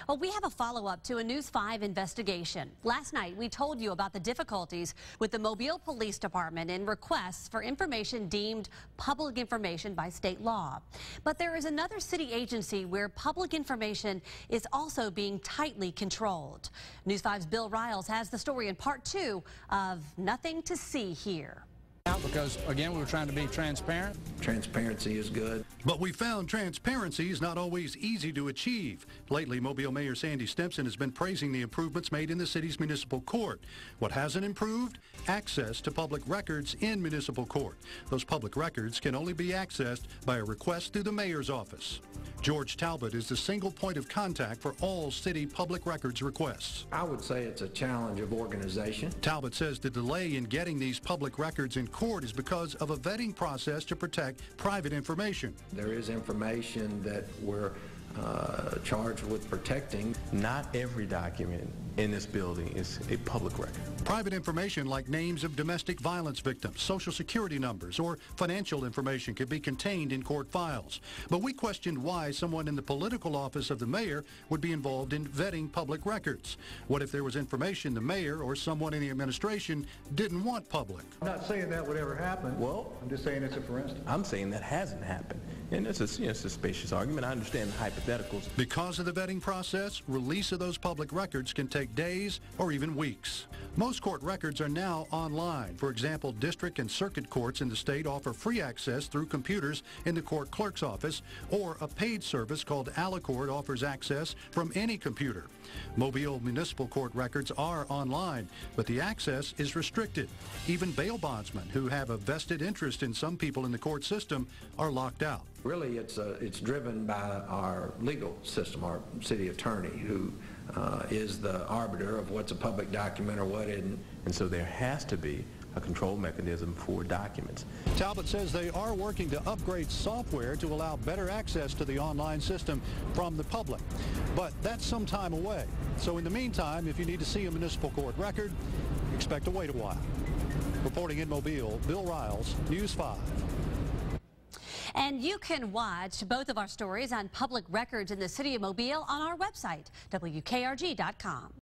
Well, we have a follow-up to a News 5 investigation. Last night, we told you about the difficulties with the Mobile Police Department in requests for information deemed public information by state law. But there is another city agency where public information is also being tightly controlled. News 5's Bill Riles has the story in part 2 of Nothing to See Here. Because, again, we were trying to be transparent. Transparency is good. But we found transparency is not always easy to achieve. Lately, Mobile Mayor Sandy Stimpson has been praising the improvements made in the city's municipal court. What hasn't improved? Access to public records in municipal court. Those public records can only be accessed by a request through the mayor's office. George Talbot is the single point of contact for all city public records requests. I would say it's a challenge of organization. Talbot says the delay in getting these public records in court is because of a vetting process to protect private information. There is information that we're charged with protecting. Not every document in this building is a public record. Private information like names of domestic violence victims, social security numbers, or financial information could be contained in court files. But we questioned why someone in the political office of the mayor would be involved in vetting public records. What if there was information the mayor or someone in the administration didn't want public? I'm not saying that would ever happen. Well, I'm just saying it's a for instance. I'm saying that hasn't happened. And it's a spacious argument. I understand the hypotheticals. Because of the vetting process, release of those public records can take days or even weeks. Most court records are now online. For example, district and circuit courts in the state offer free access through computers in the court clerk's office, or a paid service called Alicourt offers access from any computer. Mobile Municipal Court records are online, but the access is restricted. Even bail bondsmen who have a vested interest in some people in the court system are locked out. Really, it's driven by our legal system, our city attorney, who is the arbiter of what's a public document or what isn't. And so there has to be a control mechanism for documents. Talbot says they are working to upgrade software to allow better access to the online system from the public. But that's some time away. So in the meantime, if you need to see a municipal court record, expect to wait a while. Reporting in Mobile, Bill Riles, News 5. And you can watch both of our stories on public records in the city of Mobile on our website, WKRG.com.